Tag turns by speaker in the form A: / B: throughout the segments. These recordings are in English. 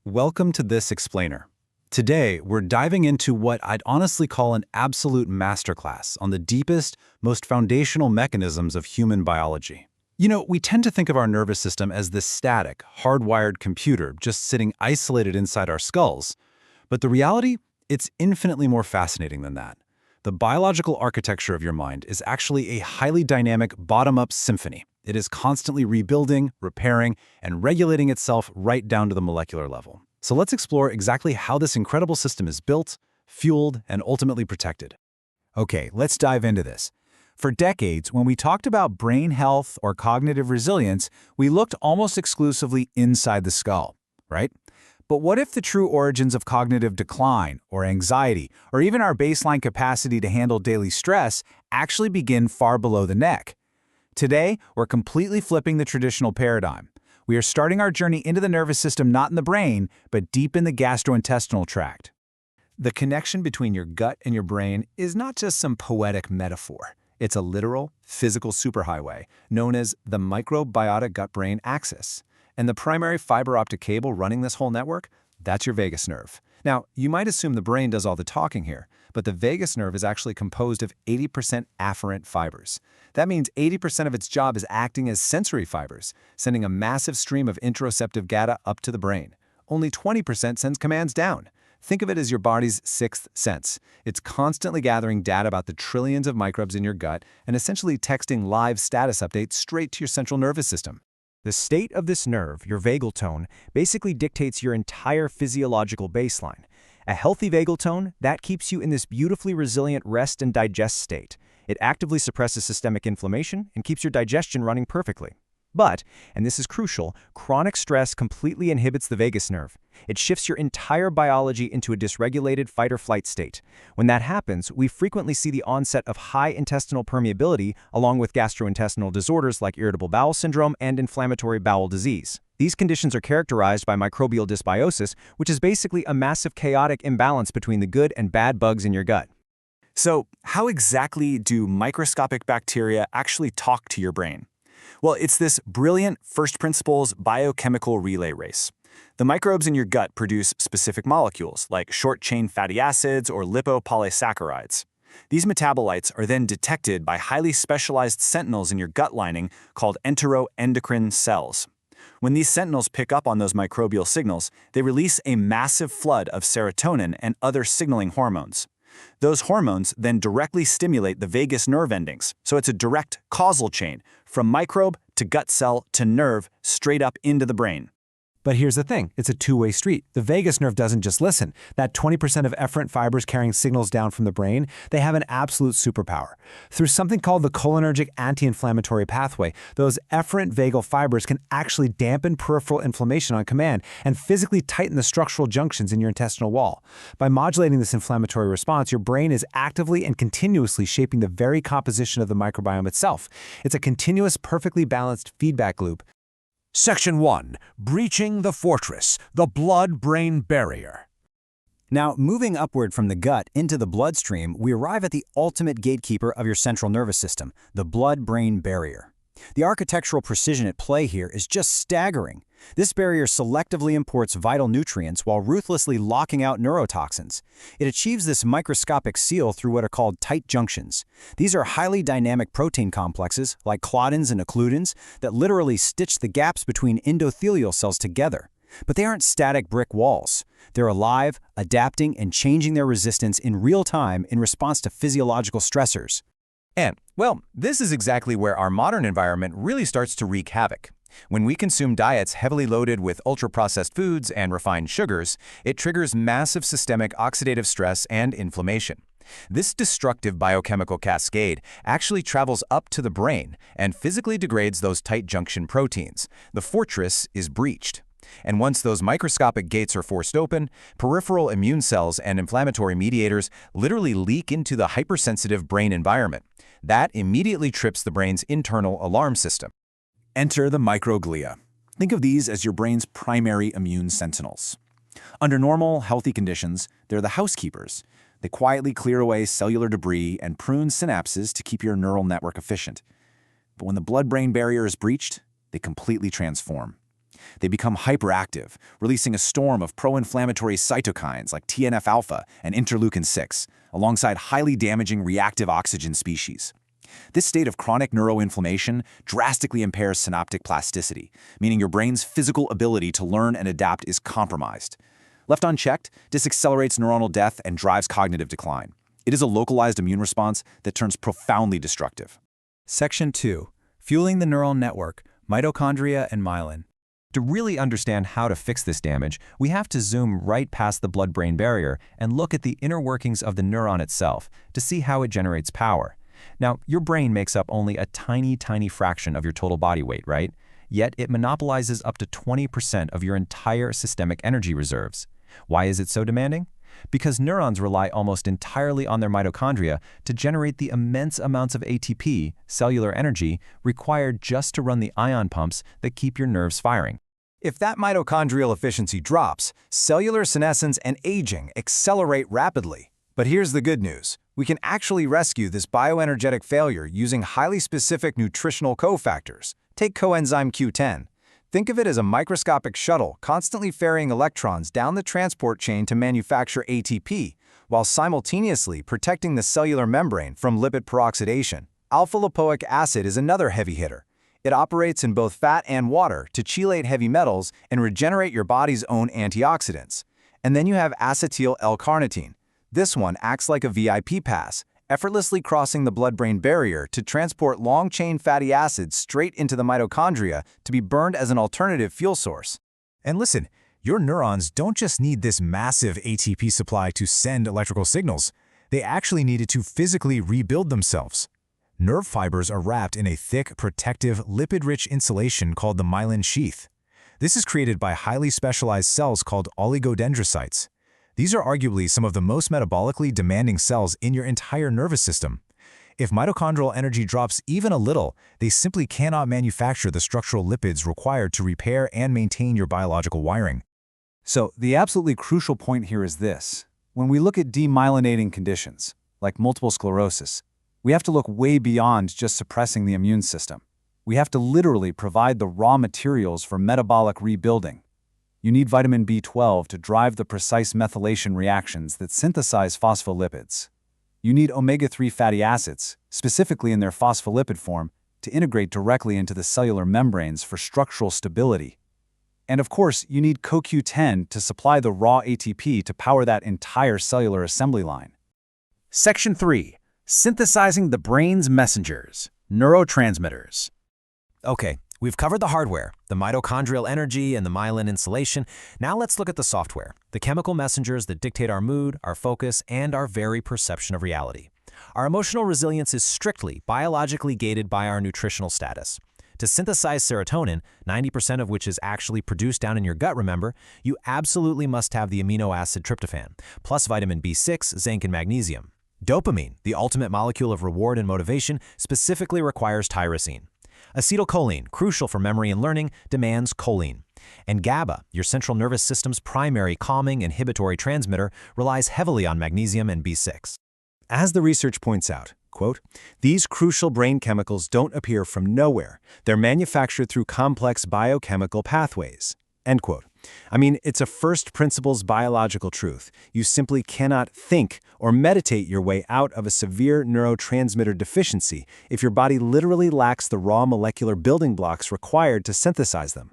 A: Welcome to this explainer. Today, we're diving into what I'd honestly call an absolute masterclass on the deepest, most foundational mechanisms of human biology. We tend to think of our nervous system as this static, hardwired computer just sitting isolated inside our skulls. But the reality, it's infinitely more fascinating than that. The biological architecture of your mind is actually a highly dynamic bottom-up symphony. It is constantly rebuilding, repairing, and regulating itself right down to the molecular level. So let's explore exactly how this incredible system is built, fueled, and ultimately protected.
B: Okay, let's dive into this. For decades, when we talked about brain health or cognitive resilience, we looked almost exclusively inside the skull, right? But what if the true origins of cognitive decline or anxiety, or even our baseline capacity to handle daily stress, actually begin far below the neck? Today, we're completely flipping the traditional paradigm. We are starting our journey into the nervous system not in the brain, but deep in the gastrointestinal tract.
C: The connection between your gut and your brain is not just some poetic metaphor. It's a literal, physical superhighway known as the microbiota gut-brain axis. And the primary fiber optic cable running this whole network, that's your vagus nerve. Now, you might assume the brain does all the talking here, but the vagus nerve is actually composed of 80% afferent fibers. That means 80% of its job is acting as sensory fibers, sending a massive stream of interoceptive data up to the brain. Only 20% sends commands down. Think of it as your body's sixth sense. It's constantly gathering data about the trillions of microbes in your gut and essentially texting live status updates straight to your central nervous system.
D: The state of this nerve, your vagal tone, basically dictates your entire physiological baseline. A healthy vagal tone, that keeps you in this beautifully resilient rest and digest state. It actively suppresses systemic inflammation and keeps your digestion running perfectly. But, and this is crucial, chronic stress completely inhibits the vagus nerve. It shifts your entire biology into a dysregulated fight-or-flight state. When that happens, we frequently see the onset of high intestinal permeability along with gastrointestinal disorders like irritable bowel syndrome and inflammatory bowel disease. These conditions are characterized by microbial dysbiosis, which is basically a massive chaotic imbalance between the good and bad bugs in your gut.
C: So, how exactly do microscopic bacteria actually talk to your brain? Well, it's this brilliant first principles biochemical relay race. The microbes in your gut produce specific molecules, like short-chain fatty acids or lipopolysaccharides. These metabolites are then detected by highly specialized sentinels in your gut lining called enteroendocrine cells. When these sentinels pick up on those microbial signals, they release a massive flood of serotonin and other signaling hormones. Those hormones then directly stimulate the vagus nerve endings, so it's a direct causal chain, from microbe to gut cell to nerve, straight up into the brain.
B: But here's the thing, it's a two-way street. The vagus nerve doesn't just listen. That 20% of efferent fibers carrying signals down from the brain, they have an absolute superpower. Through something called the cholinergic anti-inflammatory pathway, those efferent vagal fibers can actually dampen peripheral inflammation on command and physically tighten the structural junctions in your intestinal wall. By modulating this inflammatory response, your brain is actively and continuously shaping the very composition of the microbiome itself. It's a continuous, perfectly balanced feedback loop.
E: Section 1. Breaching the Fortress, the Blood-Brain Barrier.
F: Now, moving upward from the gut into the bloodstream, we arrive at the ultimate gatekeeper of your central nervous system, the blood-brain barrier. The architectural precision at play here is just staggering. This barrier selectively imports vital nutrients while ruthlessly locking out neurotoxins. It achieves this microscopic seal through what are called tight junctions. These are highly dynamic protein complexes, like claudins and occludins, that literally stitch the gaps between endothelial cells together. But they aren't static brick walls. They're alive, adapting, and changing their resistance in real time in response to physiological stressors.
G: And, well, this is exactly where our modern environment really starts to wreak havoc. When we consume diets heavily loaded with ultra-processed foods and refined sugars, it triggers massive systemic oxidative stress and inflammation. This destructive biochemical cascade actually travels up to the brain and physically degrades those tight junction proteins. The fortress is breached. And once those microscopic gates are forced open, peripheral immune cells and inflammatory mediators literally leak into the hypersensitive brain environment. That immediately trips the brain's internal alarm system.
C: Enter the microglia. Think of these as your brain's primary immune sentinels. Under normal, healthy conditions, they're the housekeepers. They quietly clear away cellular debris and prune synapses to keep your neural network efficient. But when the blood-brain barrier is breached, they completely transform.
G: They become hyperactive, releasing a storm of pro-inflammatory cytokines like TNF-alpha and interleukin-6, alongside highly damaging reactive oxygen species. This state of chronic neuroinflammation drastically impairs synaptic plasticity, meaning your brain's physical ability to learn and adapt is compromised. Left unchecked, this accelerates neuronal death and drives cognitive decline. It is a localized immune response that turns profoundly destructive.
C: Section 2. Fueling the neural network, mitochondria and myelin.
D: To really understand how to fix this damage, we have to zoom right past the blood-brain barrier and look at the inner workings of the neuron itself to see how it generates power. Now, your brain makes up only a tiny fraction of your total body weight, right? Yet it monopolizes up to 20% of your entire systemic energy reserves. Why is it so demanding? Because neurons rely almost entirely on their mitochondria to generate the immense amounts of ATP, cellular energy, required just to run the ion pumps that keep your nerves firing.
C: If that mitochondrial efficiency drops, cellular senescence and aging accelerate rapidly. But here's the good news. We can actually rescue this bioenergetic failure using highly specific nutritional cofactors. Take coenzyme Q10. Think of it as a microscopic shuttle constantly ferrying electrons down the transport chain to manufacture ATP, while simultaneously protecting the cellular membrane from lipid peroxidation. Alpha-lipoic acid is another heavy hitter. It operates in both fat and water to chelate heavy metals and regenerate your body's own antioxidants. And then you have acetyl L-carnitine. This one acts like a VIP pass, effortlessly crossing the blood-brain barrier to transport long-chain fatty acids straight into the mitochondria to be burned as an alternative fuel source.
E: And listen, your neurons don't just need this massive ATP supply to send electrical signals. They actually need it to physically rebuild themselves. Nerve fibers are wrapped in a thick, protective, lipid-rich insulation called the myelin sheath. This is created by highly specialized cells called oligodendrocytes. These are arguably some of the most metabolically demanding cells in your entire nervous system. If mitochondrial energy drops even a little, they simply cannot manufacture the structural lipids required to repair and maintain your biological wiring.
A: So, the absolutely crucial point here is this. When we look at demyelinating conditions, like multiple sclerosis, we have to look way beyond just suppressing the immune system. We have to literally provide the raw materials for metabolic rebuilding. You need vitamin B12 to drive the precise methylation reactions that synthesize phospholipids. You need omega-3 fatty acids, specifically in their phospholipid form, to integrate directly into the cellular membranes for structural stability. And of course, you need CoQ10 to supply the raw ATP to power that entire cellular assembly line.
E: Section 3. Synthesizing the brain's messengers, neurotransmitters.
H: Okay, we've covered the hardware, the mitochondrial energy and the myelin insulation. Now let's look at the software, the chemical messengers that dictate our mood, our focus, and our very perception of reality. Our emotional resilience is strictly biologically gated by our nutritional status. To synthesize serotonin, 90% of which is actually produced down in your gut, remember, you absolutely must have the amino acid tryptophan, plus vitamin B6, zinc, and magnesium. Dopamine, the ultimate molecule of reward and motivation, specifically requires tyrosine. Acetylcholine, crucial for memory and learning, demands choline. And GABA, your central nervous system's primary calming inhibitory transmitter, relies heavily on magnesium and B6.
C: As the research points out, quote, these crucial brain chemicals don't appear from nowhere. They're manufactured through complex biochemical pathways, end quote. I mean, it's a first principles biological truth. You simply cannot think or meditate your way out of a severe neurotransmitter deficiency if your body literally lacks the raw molecular building blocks required to synthesize them.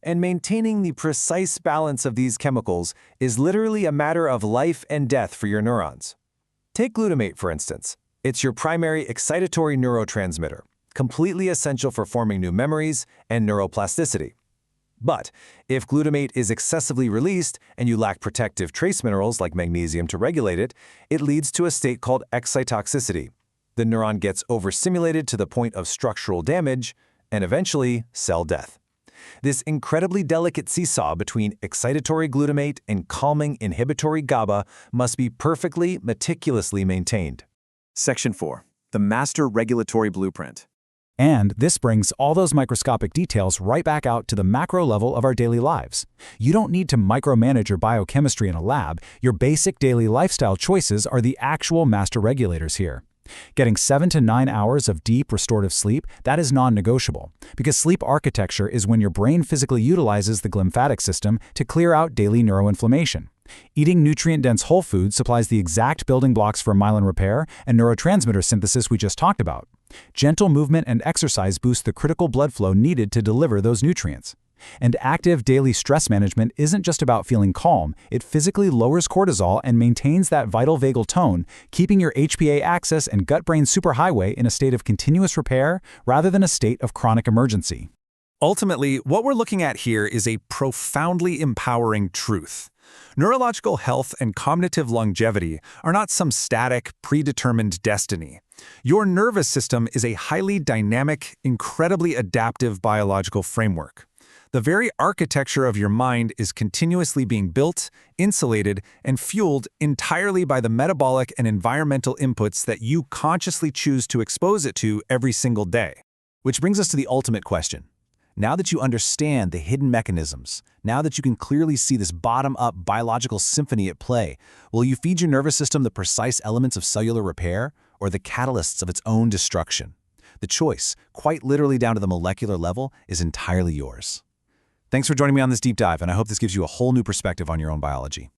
C: And maintaining the precise balance of these chemicals is literally a matter of life and death for your neurons. Take glutamate, for instance. It's your primary excitatory neurotransmitter, completely essential for forming new memories and neuroplasticity. But if glutamate is excessively released and you lack protective trace minerals like magnesium to regulate it, it leads to a state called excitotoxicity. The neuron gets overstimulated to the point of structural damage and eventually cell death. This incredibly delicate seesaw between excitatory glutamate and calming inhibitory GABA must be perfectly, meticulously maintained. Section 4. The Master Regulatory Blueprint.
A: And this brings all those microscopic details right back out to the macro level of our daily lives. You don't need to micromanage your biochemistry in a lab. Your basic daily lifestyle choices are the actual master regulators here. Getting 7 to 9 hours of deep restorative sleep, that is non-negotiable, because sleep architecture is when your brain physically utilizes the glymphatic system to clear out daily neuroinflammation. Eating nutrient-dense whole foods supplies the exact building blocks for myelin repair and neurotransmitter synthesis we just talked about. Gentle movement and exercise boost the critical blood flow needed to deliver those nutrients. And active daily stress management isn't just about feeling calm, it physically lowers cortisol and maintains that vital vagal tone, keeping your HPA axis and gut-brain superhighway in a state of continuous repair rather than a state of chronic emergency.
C: Ultimately, what we're looking at here is a profoundly empowering truth. Neurological health and cognitive longevity are not some static, predetermined destiny. Your nervous system is a highly dynamic, incredibly adaptive biological framework. The very architecture of your mind is continuously being built, insulated, and fueled entirely by the metabolic and environmental inputs that you consciously choose to expose it to every single day.
A: Which brings us to the ultimate question. Now that you understand the hidden mechanisms, now that you can clearly see this bottom-up biological symphony at play, will you feed your nervous system the precise elements of cellular repair or the catalysts of its own destruction? The choice, quite literally down to the molecular level, is entirely yours. Thanks for joining me on this deep dive, and I hope this gives you a whole new perspective on your own biology.